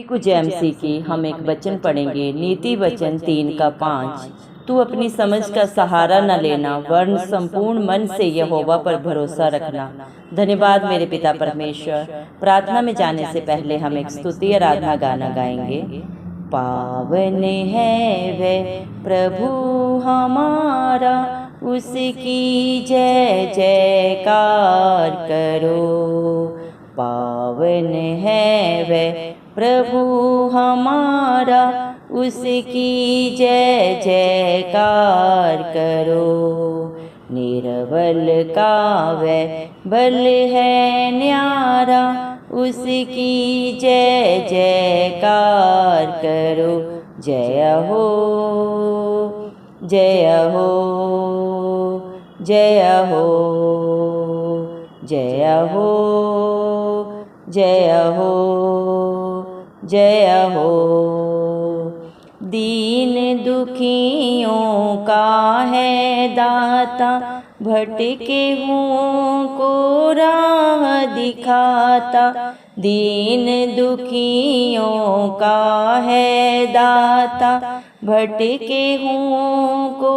कुछ जेएमसी की हम एक वचन पढ़ेंगे। नीति वचन 3 का 5। तू अपनी समझ का सहारा न लेना, वरन संपूर्ण मन से यहोवा पर भरोसा रखना। धन्यवाद मेरे पिता परमेश्वर। प्रार्थना में जाने से पहले हम एक स्तुति आराधना गाना गाएंगे। पावन है वह प्रभु हमारा, उसकी जय जयकार करो। पावन है वह प्रभु हमारा, उसकी जय जयकार करो। निर्बल का वह बल है न्यारा, उसकी जय जयकार करो। जय हो जय हो जय हो जय हो जय हो जय हो। दीन दुखियों का है दाता, भटके हुओं को राह दिखाता। दीन दुखियों का है दाता, भटके हुओं को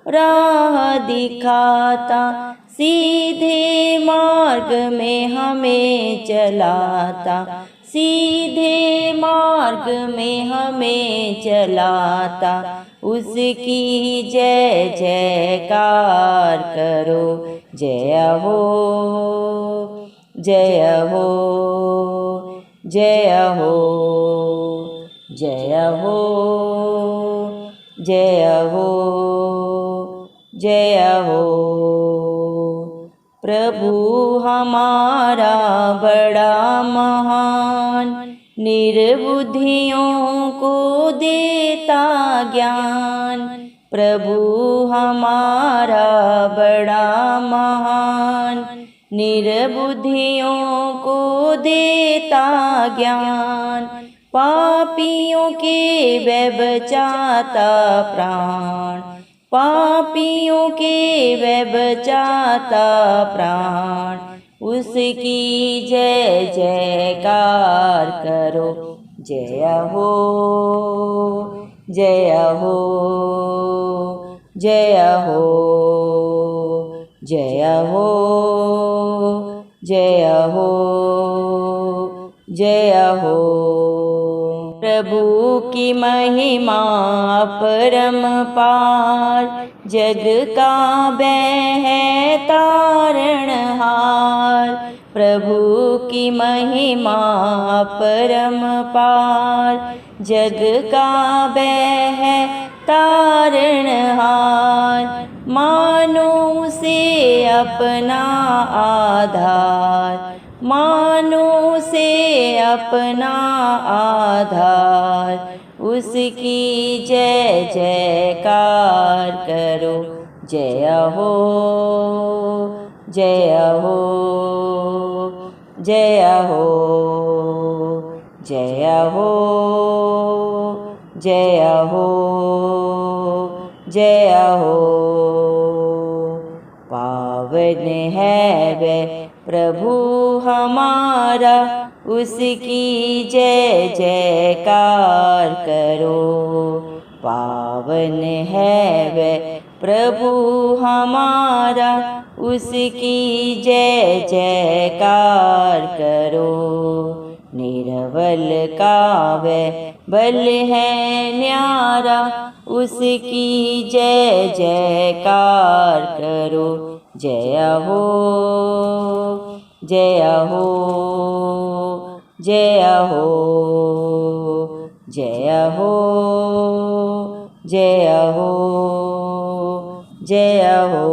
राह दिखाता। सीधे मार्ग में हमें चलाता, सीधे मार्ग में हमें चलाता। उसकी जय जयकार करो। जय हो जय हो जय हो जय हो जय हो जय हो। प्रभु हमारा बड़ा महान, निर्बुद्धियों को देता ज्ञान। प्रभु हमारा बड़ा महान, निर्बुद्धियों को देता ज्ञान। पापियों के वह बचाता प्राण, पापियों के वह बचाता प्राण। उसकी जय जयकार करो। जय हो जय हो जय हो जय हो जय हो जय हो। प्रभु की महिमा परम पार, जग का वह है तारणहार। प्रभु की महिमा परम पार, जग का वह है तारणहार। मानो से अपना आधार, मानो से अपना आधार। उसकी जय जयकार करो। जय हो जय हो जय हो जय हो जय हो जय हो। पावन है वह प्रभु हमारा, उसकी जय जयकार करो। पावन है वह प्रभु हमारा, उसकी जय जयकार करो। निर्बल का वह बल है न्यारा, उसकी जय जयकार करो। जय हो जय हो जय हो जय हो जय हो जय हो।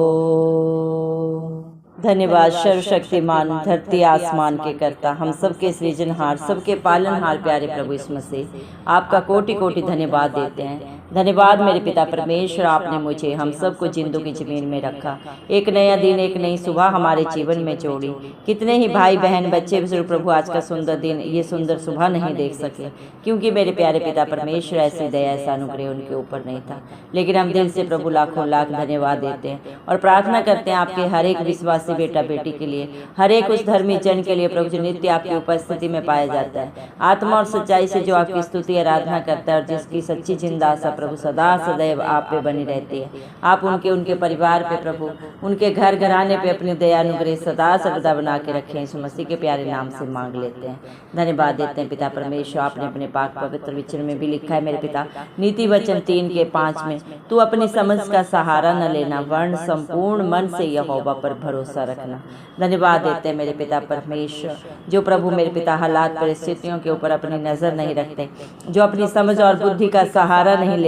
धन्यवाद सर्वशक्तिमान, धरती आसमान के कर्ता, हम सबके सृजनहार, सबके पालनहार प्यारे प्रभु यीशु मसीह, आपका कोटि कोटि धन्यवाद देते हैं। धन्यवाद मेरे पिता परमेश्वर, आपने मुझे हम सबको जिंदों की जमीन में रखा। एक नया दिन, एक नई सुबह हमारे जीवन में जोड़ी। कितने ही भाई बहन बच्चे प्रभु आज का सुंदर दिन, ये सुंदर सुबह नहीं देख सके, क्योंकि मेरे प्यारे पिता परमेश्वर ऐसी दया, ऐसा अनुग्रह उनके ऊपर नहीं था। लेकिन हम दिल से प्रभु लाखों लाख धन्यवाद देते हैं और प्रार्थना करते हैं आपके हर एक विश्वासी बेटा बेटी के लिए, हर एक उस धर्मी जन के लिए प्रभु जो नित्य आपकी उपस्थिति में पाया जाता है, आत्मा और सच्चाई से जो आपकी स्तुति आराधना करता है और जिसकी सच्ची जिंदा आशा प्रभु सदा सदैव आप पे बनी रहती है। आप उनके परिवार पे प्रभु, उनके घर घराने पे अपनी दया अनुग्रह सदा सर्वदा बना के रखें। यीशु मसीह के प्यारे नाम से मांग लेते हैं, धन्यवाद देते हैं पिता परमेश्वर। आपने अपने पाक पवित्र वचन में भी लिखा है मेरे पिता, नीति वचन 3:5 में, तू अपनी समझ का सहारा न लेना, वरन संपूर्ण मन से यहोवा पर भरोसा रखना। धन्यवाद देते हैं मेरे पिता परमेश्वर, जो प्रभु मेरे पिता हालात परिस्थितियों के ऊपर अपनी नजर नहीं रखते, जो अपनी समझ और बुद्धि का सहारा नहीं लेते,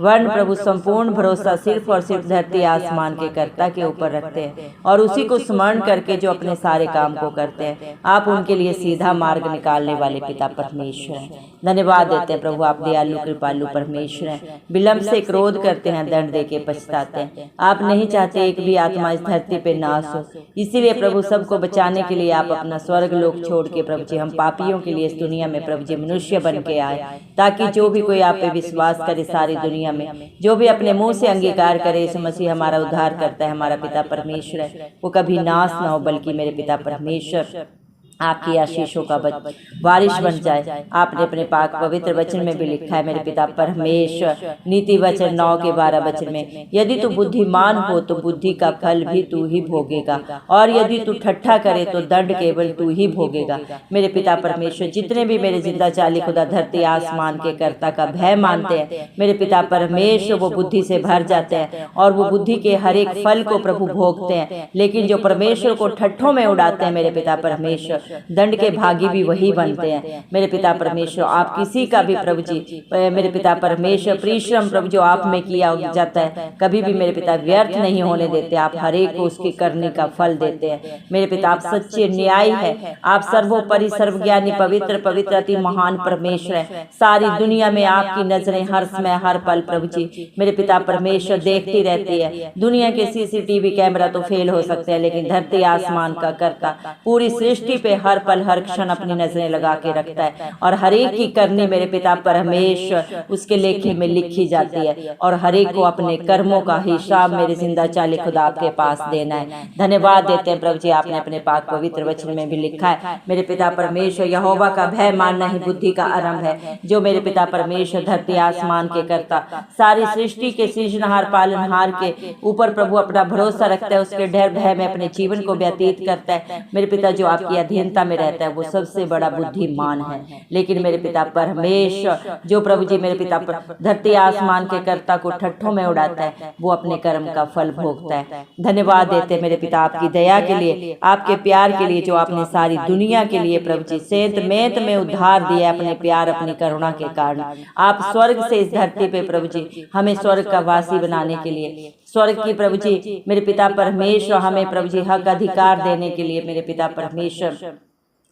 वरन प्रभु संपूर्ण भरोसा सिर्फ और सिर्फ धरती आसमान के कर्ता के ऊपर रखते हैं और उसी को स्मरण करके जो अपने सारे काम को करते हैं। आप उनके लिए सीधा मार्ग निकालने वाले पिता परमेश्वर हैं। धन्यवाद देते हैं प्रभु, आप दयालु कृपालु परमेश्वर हैं। विलंब से क्रोध करते हैं, दंड दे के पछताते हैं। आप नहीं चाहते एक भी आत्मा इस धरती पे नाश हो, इसीलिए प्रभु सबको बचाने के लिए आप अपना स्वर्ग लोक छोड़ के प्रभु जी हम पापियों के लिए इस दुनिया में प्रभु जी मनुष्य बन के आए, ताकि जो भी कोई आप पे विश्वास करे सारी दुनिया में, जो भी अपने मुंह से अंगीकार करे यीशु मसीह हमारा उद्धार करता है, हमारा पिता परमेश्वर है, वो कभी नाश ना हो, बल्कि मेरे पिता परमेश्वर आपकी आशीषों का बारिश बन जाए। आपने अपने पाक पवित्र वचन में भी लिखा है मेरे पिता परमेश्वर, नीति वचन 9:12 में, यदि तू बुद्धिमान हो तो बुद्धि का फल भी तू ही भोगेगा, और यदि तू ठट्ठा करे तो दंड केवल तू ही भोगेगा। मेरे पिता परमेश्वर, जितने भी मेरे जिंदा चाली खुदा धरती आसमान के कर्ता का भय मानते हैं मेरे पिता परमेश्वर, वो बुद्धि से भर जाते हैं और वो बुद्धि के हर एक फल को प्रभु भोगते हैं। लेकिन जो परमेश्वर को ठट्ठों में उड़ाते हैं मेरे पिता परमेश्वर, दंड के भागी भी वही बनते हैं। मेरे पिता परमेश्वर, आप किसी का भी प्रभु जी मेरे पिता परमेश्वर परिश्रम प्रभु जो आप में किया जाता है कभी भी मेरे पिता व्यर्थ नहीं होने देते। आप हर एक को उसकी करने का फल देते हैं मेरे पिता। आप सच्चे न्याय है, आप सर्वोपरि सर्वज्ञानी पवित्र पवित्र अति महान परमेश्वर है। सारी दुनिया में आपकी नजरें हर समय हर पल प्रभु जी मेरे पिता परमेश्वर देखती रहती है। दुनिया के CCTV कैमरा तो फेल हो सकते हैं, लेकिन धरती आसमान का कर्ता पूरी सृष्टि पे हर पल हर क्षण अपनी नजरें लगा के रखता है और हर एक की करनी मेरे पिता परमेश्वर उसके लेखे में लिखी जाती है और हर एक को अपने कर्मों का हिसाब मेरे जिंदा चाले खुदा आपके पास देना है। धन्यवाद देते हैं प्रभु जी, आपने अपने पाक पवित्र वचन में भी लिखा है मेरे पिता परमेश्वर, यहोवा का भय मानना ही बुद्धि का आरंभ है। जो मेरे पिता परमेश्वर धरती आसमान के कर्ता सारी सृष्टि के सृजनहार पालनहार के ऊपर प्रभु अपना भरोसा रखता है, उसके डर भय में अपने जीवन को व्यतीत करता है मेरे पिता, जो आपकी अधीनता में रहता है वो सबसे बड़ा बुद्धिमान है। लेकिन मेरे पिता परमेश्वर, जो प्रभु जी मेरे पिता धरती आसमान के कर्ता को ठट्ठों में उड़ाता है, वो अपने कर्म का फल भोगता है। धन्यवाद देते हैं मेरे पिता आपकी दया के लिए, आपके प्यार के लिए, जो आपने सारी दुनिया के लिए प्रभु जी सेंत मेंत में उद्धार दिया अपने प्यार अपनी करुणा के कारण। आप स्वर्ग से इस धरती पे प्रभु जी हमें स्वर्ग का वासी बनाने के लिए, स्वर्ग की प्रभु जी मेरे पिता परमेश्वर हमें प्रभु जी हक अधिकार देने के लिए मेरे पिता परमेश्वर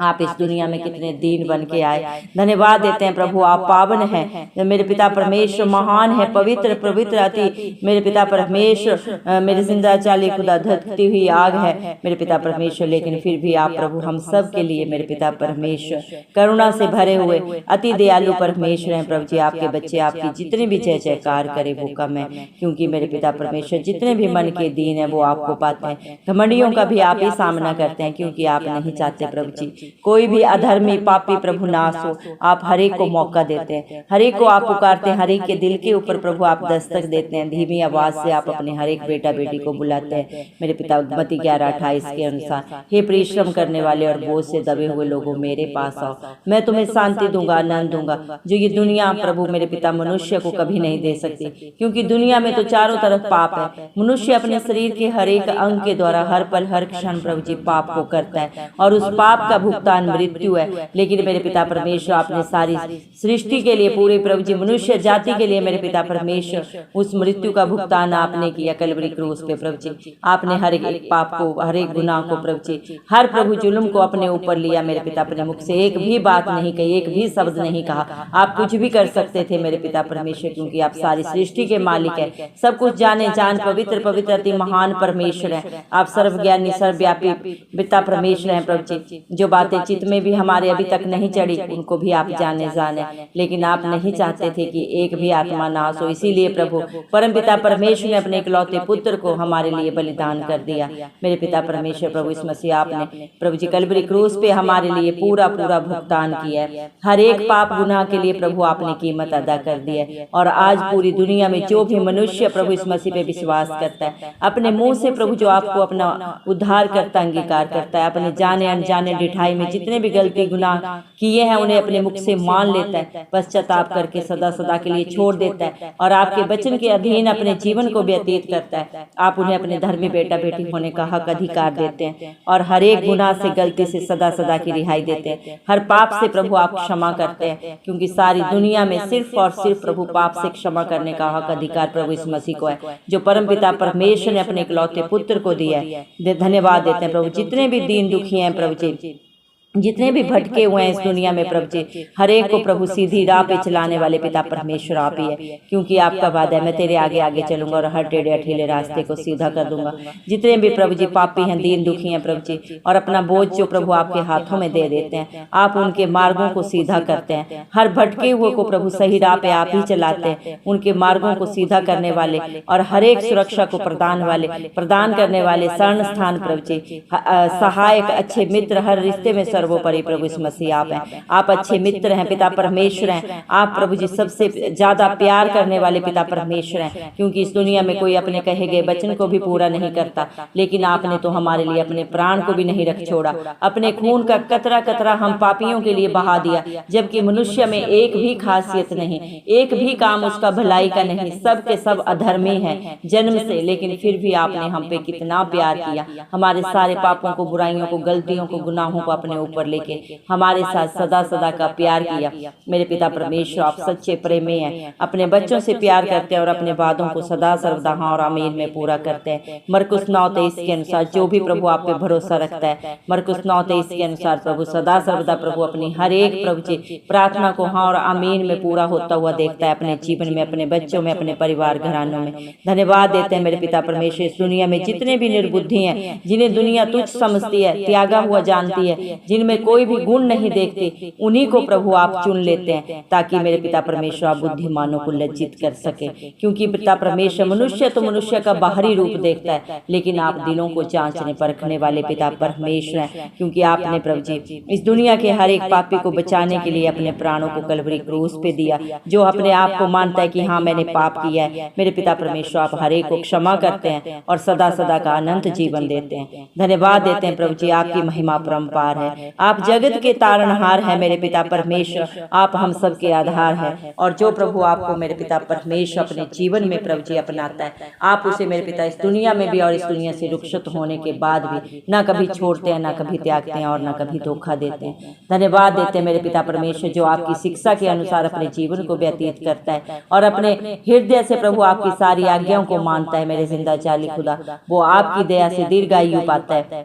आप इस दुनिया में कितने दीन बन के आए। धन्यवाद देते हैं प्रभु, आप पावन हैं मेरे पिता परमेश्वर, महान है, पवित्र पवित्र अति मेरे पिता परमेश्वर, मेरे जिंदा चाली खुदा धकती हुई आग है मेरे पिता परमेश्वर। लेकिन फिर भी आप प्रभु हम सब के लिए मेरे पिता परमेश्वर करुणा से भरे हुए अति दयालु परमेश्वर हैं प्रभु जी। आपके बच्चे आपकी जितनी भी जय जयकार करे वो कम है, क्योंकि मेरे पिता परमेश्वर जितने भी मन के दीन है वो आपको पाते हैं। घमंडियों का भी आप ही सामना करते हैं, क्योंकि आप नहीं चाहते प्रभु जी कोई भी अधर्मी पापी प्रभु नाश हो। आप हर एक को मौका देते हैं, हर एक को आप पुकारते हैं, हर एक के दिल के ऊपर प्रभु आप दस्तक देते हैं। धीमी आवाज से आप अपने हर एक बेटा बेटी को बुलाते हैं मेरे पिता। मत्ती 11:28 के अनुसार, हे परिश्रम करने वाले और बोझ से दबे हुए लोगों मेरे पास आओ, मैं तुम्हें शांति दूंगा, आनंद दूंगा, जो ये दुनिया प्रभु मेरे पिता मनुष्य को कभी नहीं दे सकती। क्योंकि दुनिया में तो चारों तरफ पाप है। मनुष्य अपने शरीर के हर एक अंग के द्वारा हर पल हर क्षण प्रभु जी पाप को करता है और उस पाप का भुगतान मृत्यु है, लेकिन मेरे पिता परमेश्वर आपने सारी सृष्टि के लिए, पूरे प्रभु जी मनुष्य जाति के लिए मेरे पिता परमेश्वर उस मृत्यु का भुगतान आपने किया कलवरी क्रूस पे प्रभु जी। आपने हर एक पाप को, हर एक गुनाह को प्रभु जी, हर प्रभु जुल्म को अपने ऊपर लिया मेरे पिता। अपने मुख से एक भी बात नहीं कही, एक भी शब्द नहीं कहा। आप कुछ भी कर सकते थे मेरे पिता परमेश्वर, क्योंकि आप सारी सृष्टि के मालिक है, सब कुछ जाने जान पवित्र पवित्र अति महान परमेश्वर है। आप सर्वज्ञानी सर्वव्यापी पिता परमेश्वर हैं प्रभु जी। जो बातें चित्त में भी हमारे अभी तक नहीं चढ़ी उनको भी आप जाने, लेकिन आप नहीं चाहते थे कि एक भी आत्मा नाश हो। इसीलिए प्रभु परम पिता परमेश्वर ने अपने इकलौते पुत्र को हमारे लिए बलिदान कर दिया मेरे पिता परमेश्वर। प्रभु इस मसीह आपने प्रभु जी कलवरी क्रूस पे हमारे लिए पूरा पूरा भुगतान किया है। हर एक पाप गुनाह के लिए प्रभु आपने कीमत अदा कर दी है। और आज पूरी दुनिया में जो भी मनुष्य प्रभु इस मसीह पे विश्वास करता है, अपने मुंह से प्रभु जो आपको अपना उद्धार करता अंगीकार करता है, अपने जाने अनजाने डिठाई में जितने भी गलती गुनाह किए हैं उन्हें अपने मुख से मान लेता है, पश्चाताप करके सदा सदा के लिए छोड़ देता है और आपके वचन के अधीन अपने जीवन को व्यतीत करता है, आप उन्हें अपने धर्मी बेटा बेटी होने का हक अधिकार देते हैं और हर एक गुनाह से गलती से सदा सदा की रिहाई देते हैं। हर पाप से प्रभु आप क्षमा करते हैं, क्योंकि सारी दुनिया में सिर्फ और सिर्फ प्रभु पाप से क्षमा करने का हक अधिकार प्रभु इस मसीह को है, जो परम पिता परमेश्वर ने अपने इकलौते पुत्र को दिया है। धन्यवाद देते हैं प्रभु। जितने भी दीन दुखी हैं प्रभु जी, जितने भी भटके हुए हैं इस दुनिया में प्रभु जी, हर एक को प्रभु सीधी राह पे चलाने वाले पिता परमेश्वर आप ही है, क्योंकि आपका वादा है मैं तेरे आगे आगे चलूंगा और हर टेढ़े अठीले रास्ते को सीधा कर दूंगा। जितने भी प्रभु जी पापी हैं, दीन दुखी हैं प्रभु जी, और अपना बोझ जो प्रभु आपके हाथों में दे देते हैं, आप उनके मार्गों को सीधा करते हैं। हर भटके हुए को प्रभु सही राह पे आप ही चलाते हैं, उनके मार्गों को सीधा करने वाले और हर एक सुरक्षा को प्रदान करने वाले शरण स्थान प्रभु जी, सहायक, अच्छे मित्र, हर रिश्ते में सर्वोपरि प्रभु इस मसीह आप हैं। आप अच्छे मित्र हैं, पिता परमेश्वर हैं। आप प्रभु जी सबसे ज्यादा प्यार करने वाले पिता परमेश्वर हैं, क्योंकि इस दुनिया में कोई अपने कहे गए वचन को भी पूरा नहीं करता, लेकिन आपने तो हमारे लिए अपने प्राण को भी नहीं रख छोड़ा। अपने खून का कतरा कतरा हम पापियों के लिए बहा दिया, जबकि मनुष्य में एक भी खासियत नहीं, एक भी काम उसका भलाई का नहीं, सब के सब अधर्मी हैं जन्म से, लेकिन फिर भी आपने हम पे कितना प्यार किया। हमारे सारे पापों को, बुराइयों को, गलतियों को, गुनाहों को अपने ऊपर लेके हमारे साथ सदा सदा का प्यार किया। मेरे पिता परमेश्वर आप सच्चे प्रेमी हैं, अपने बच्चों से प्यार करते हैं और अपने वादों को सदा सर्वदा हाँ और आमीन में पूरा करते हैं। मरकुस 9:23 के अनुसार जो भी प्रभु आप पे भरोसा रखता है, मरकुस 9:23 के अनुसार प्रभु सदा सर्वदा प्रभु अपनी हर एक प्रभु जी प्रार्थना को हाँ और आमीन में पूरा होता हुआ देखता है, अपने जीवन में, अपने बच्चों में, अपने परिवार घरानों में। धन्यवाद देते हैं मेरे पिता परमेश्वर। इस दुनिया में जितने भी निर्बुद्धि हैं, जिन्हें दुनिया तुच्छ समझती है, त्यागा हुआ जानती है, जिनमें कोई भी गुण नहीं देखते, उन्हीं को प्रभु आप चुन लेते हैं, ताकि मेरे पिता परमेश्वर आप बुद्धिमानों को लज्जित कर सके। क्योंकि पिता परमेश्वर मनुष्य तो मनुष्य का बाहरी रूप देखता है, लेकिन आप दिलों को जांचने परखने वाले पिता परमेश्वर हैं, क्योंकि आपने प्रभु जी इस दुनिया के हर एक पापी को बचाने के लिए अपने प्राणों को कलवरी क्रूस पे दिया। जो अपने आप को मानता है कि हाँ मैंने पाप किया है, मेरे पिता परमेश्वर आप हर एक को क्षमा करते हैं और सदा सदा का अनंत जीवन देते हैं। धन्यवाद देते हैं प्रभु जी, आपकी महिमा परम्पार है। आप जगत के तारणहार है मेरे पिता परमेश्वर, आप हम सब के आधार है। और जो प्रभु आपको मेरे पिता परमेश्वर अपने जीवन में प्रभु जी अपनाता है, आप उसे मेरे पिता इस दुनिया में भी और इस दुनिया से रुखसत होने के बाद भी ना कभी छोड़ते हैं, ना कभी त्यागते हैं और ना कभी धोखा देते हैं। धन्यवाद देते हैं मेरे पिता परमेश्वर, जो आपकी शिक्षा के अनुसार अपने जीवन को व्यतीत करता है और अपने हृदय से प्रभु आपकी सारी आज्ञाओं को मानता है। मेरे जिंदा जाली खुदा, वो आपकी दया से दीर्घायु पाता है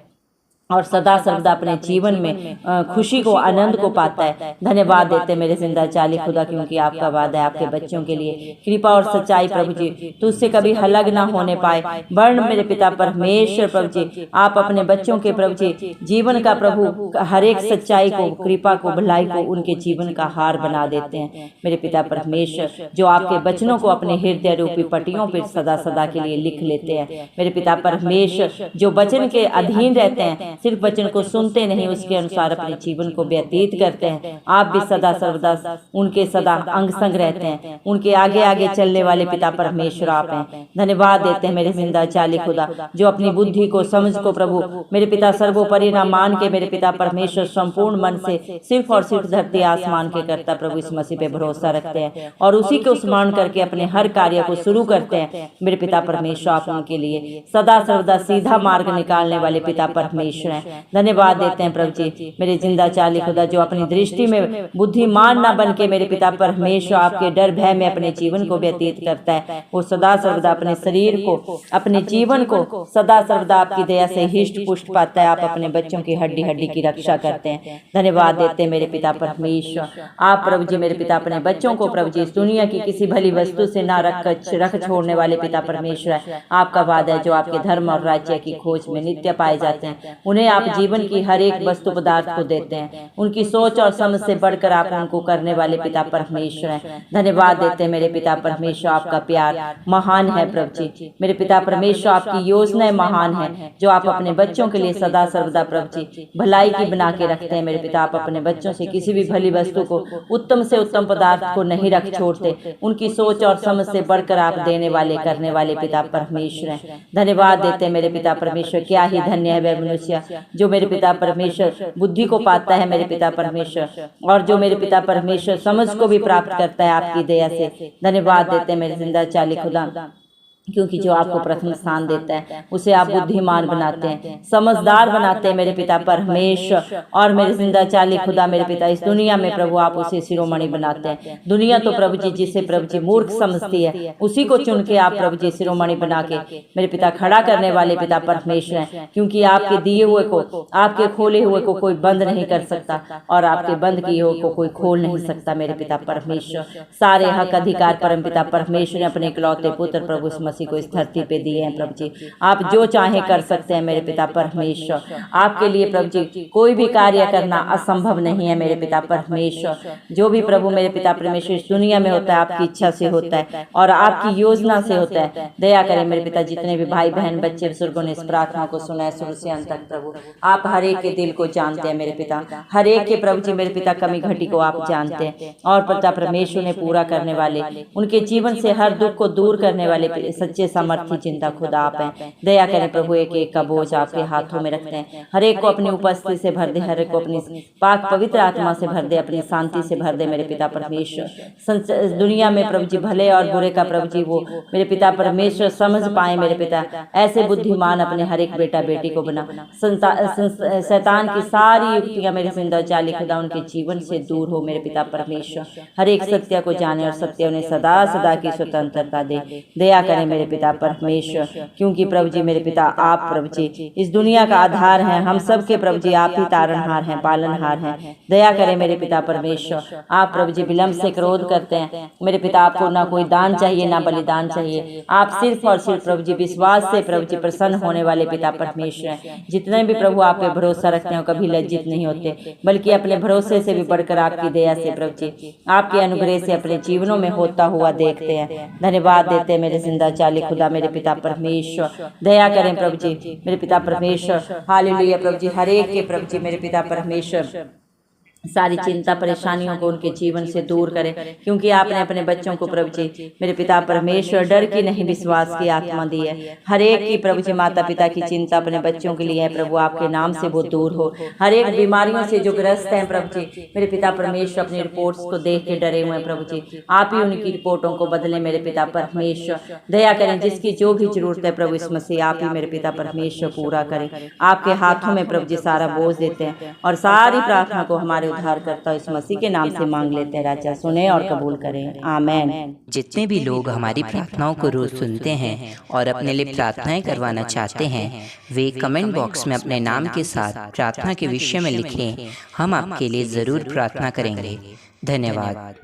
और सदा सर्वदा अपने जीवन में खुशी को, आनंद को पाता है। धन्यवाद देते मेरे जिंदा जाली खुदा, क्योंकि आपका वादा है आपके बच्चों के लिए कृपा और सच्चाई प्रभु जी, तो उससे कभी अलग ना होने पाए। वर्ण मेरे पिता परमेश्वर प्रभु जी, आप अपने बच्चों के प्रभु जी जीवन का प्रभु हर एक सच्चाई को, कृपा को, भलाई को उनके जीवन का हार बना देते हैं। मेरे पिता परमेश्वर, जो आपके वचनों को अपने हृदय रूपी पट्टियों पर सदा सदा के लिए लिख लेते हैं। मेरे पिता परमेश्वर, जो वचन के अधीन रहते हैं, सिर्फ वचन को सुनते नहीं, उसके अनुसार अपने जीवन को व्यतीत करते हैं। आप भी सदा सर्वदा उनके सदा अंग संग रहते हैं, उनके आगे आगे चलने वाले पिता परमेश्वर आप हैं। धन्यवाद देते हैं मेरे जिंदा जाली खुदा, जो अपनी बुद्धि को, समझ को प्रभु मेरे पिता सर्वोपरि ना मान के मेरे पिता परमेश्वर संपूर्ण मन से सिर्फ और सिर्फ धरती आसमान के करता प्रभु इस मसीह पे भरोसा रखते हैं और उसी को स्मरण करके अपने हर कार्य को शुरू करते हैं। मेरे पिता परमेश्वर, आप उनके लिए सदा सर्वदा सीधा मार्ग निकालने वाले पिता परमेश्वर हैं। धन्यवाद देते हैं प्रभु जी मेरे जिंदा चाली खुदा, जो अपनी दृष्टि में बुद्धिमान ना बन के मेरे पिता परमेश्वर आपके डर भय में अपने जीवन को व्यतीत करता है, वो सदा सर्वदा अपने शरीर को, अपने जीवन को सदा सर्वदा आपकी दया से हिष्ट पुष्ट पाता है। आप अपने बच्चों की हड्डी हड्डी की रक्षा करते हैं। धन्यवाद देते हैं मेरे पिता परमेश्वर। आप प्रभु जी मेरे पिता अपने बच्चों को प्रभु जी इस दुनिया की किसी भली वस्तु से ना रख छोड़ने वाले पिता परमेश्वर है। आपका वादा है जो आपके धर्म और राज्य की खोज में नित्य पाए जाते हैं, उन्हें आप जीवन की हर एक वस्तु पदार्थ को देते हैं। उनकी सोच और समझ से बढ़कर आप उनको करने वाले पिता परमेश्वर हैं। धन्यवाद देते हैं मेरे पिता परमेश्वर। आपका प्यार महान है प्रभु जी मेरे पिता परमेश्वर। आपकी योजनाएं महान है जो आप अपने बच्चों के लिए सदा सर्वदा प्रभु जी भलाई की बना के रखते हैं। मेरे पिता आप अपने बच्चों से किसी भी भली वस्तु को, उत्तम से उत्तम पदार्थ को नहीं रख छोड़ते। उनकी सोच और समझ से बढ़कर आप देने वाले करने वाले पिता परमेश्वर हैं। धन्यवाद देते हैं मेरे पिता परमेश्वर। क्या ही धन्य है वह मनुष्य जो मेरे पिता परमेश्वर बुद्धि को पाता है मेरे पिता परमेश्वर, और जो मेरे पिता परमेश्वर समझ को भी प्राप्त करता है आपकी दया से। धन्यवाद देते हैं मेरे जिंदा चाली खुदा, क्योंकि जो आपको प्रथम स्थान देता है उसे आप बुद्धिमान बनाते हैं, समझदार बनाते हैं मेरे पिता परमेश्वर। और मेरे जिंदा चाली खुदा मेरे पिता इस दुनिया में प्रभु आप उसे शिरोमणि बनाते हैं। दुनिया तो प्रभु जी जिसे प्रभु जी मूर्ख समझती है उसी को चुन के आप प्रभु जी शिरोमणि बना के मेरे पिता खड़ा करने वाले पिता परमेश्वर हैं। क्योंकि आपके दिए हुए को, आपके खोले हुए को कोई बंद नहीं कर सकता, और आपके बंद किए हुए को कोई खोल नहीं सकता मेरे पिता परमेश्वर। सारे हक अधिकार परम पिता परमेश्वर ने अपने इकलौते पुत्र प्रभु मसीह को इस धरती पे दिए हैं प्रभु जी। आप जो चाहे कर सकते हैं मेरे पिता परमेश्वर। आपके लिए प्रभु जी कोई भी कार्य करना असंभव नहीं है मेरे पिता परमेश्वर। जो भी प्रभु मेरे पिता परमेश्वर इस दुनिया में होता है आपकी इच्छा से होता है और आपकी योजना से होता है। दया करें मेरे पिता जितने भी भाई बहन बच्चे बुजुर्गों ने इस प्रार्थना को सुना है शुरू से अंत तक प्रभु आप हर एक के दिल को जानते हैं मेरे पिता। हर एक के प्रभु जी मेरे पिता कमी घटी को आप जानते हैं, और पिता परमेश्वर ने पूरा करने वाले, उनके जीवन से हर दुख को दूर करने वाले सच्चे सामर्थ्य चिंता खुदा आप हैं। दया करें प्रभु एक एक का बोझ आपके हाथों में रखते हैं। हर एक को अपनी उपस्थिति से भर दे, हर एक को अपनी पाक पवित्र आत्मा से भर दे, अपनी शांति से भर दे मेरे पिता परमेश्वर। दुनिया में प्रभु जी भले और बुरे का प्रभु जी वो मेरे पिता परमेश्वर समझ पाए मेरे पिता। ऐसे बुद्धिमान अपने हर एक बेटा बेटी को बना। शैतान की सारी युक्तियां मेरे जिंदा चाली खुदा उनके जीवन से दूर हो मेरे पिता परमेश्वर। हर एक सत्य को जाने और सत्य उन्हें सदा सदा की स्वतंत्रता दे। दया करें मेरे पिता परमेश्वर, क्योंकि प्रभु जी मेरे पिता आप प्रभु जी इस दुनिया का आधार हैं। हम सब के प्रभु जी आप ही तारणहार हैं, पालनहार हैं। दया करें मेरे पिता परमेश्वर। आप प्रभु जी विलम्ब से क्रोध करते हैं मेरे पिता। आपको ना कोई दान चाहिए ना बलिदान चाहिए। आप सिर्फ और सिर्फ प्रभु जी विश्वास से प्रभु जी प्रसन्न होने वाले पिता परमेश्वर हैं। जितने भी प्रभु आप पे भरोसा रखते हैं कभी लज्जित नहीं होते, बल्कि अपने भरोसे से भी बढ़कर आपकी दया से प्रभु जी आपके अनुग्रह से अपने जीवनों में होता हुआ देखते हैं। धन्यवाद देते हैं मेरे जिंदा चाली खुदा मेरे पिता परमेश्वर। दया करें प्रभु जी मेरे पिता परमेश्वर। हालेलुया प्रभु जी हर एक के प्रभु जी मेरे पिता परमेश्वर सारी चिंता परेशानियों को उनके जीवन से दूर करें, क्योंकि आपने अपने बच्चों को प्रभु जी मेरे पिता परमेश्वर डर की नहीं विश्वास की आत्मा दी है। हर एक की प्रभु जी माता पिता की चिंता अपने बच्चों के लिए है प्रभु आपके नाम से वो दूर हो। हर एक बीमारियों से जो ग्रस्त हैं प्रभु जी मेरे पिता परमेश्वर अपनी रिपोर्ट्स को देख के डरे हुए हैं प्रभु जी आप ही उनकी रिपोर्टों को बदले मेरे पिता परमेश्वर। दया करें जिसकी जो भी जरूरत है प्रभु इस मसीह आप ही मेरे पिता परमेश्वर पूरा करें। आपके हाथों में प्रभु जी सारा बोझ देते हैं और सारी प्रार्थना को हमारे उद्धार करता इस मसीह के नाम से मांग लेते हैं। राजा सुने और कबूल करें, आमेन। जितने भी लोग हमारी प्रार्थनाओं को रोज सुनते हैं और अपने लिए प्रार्थनाएं करवाना चाहते हैं वे कमेंट बॉक्स में अपने नाम के साथ प्रार्थना के विषय में लिखें। हम आपके लिए जरूर प्रार्थना करेंगे। धन्यवाद।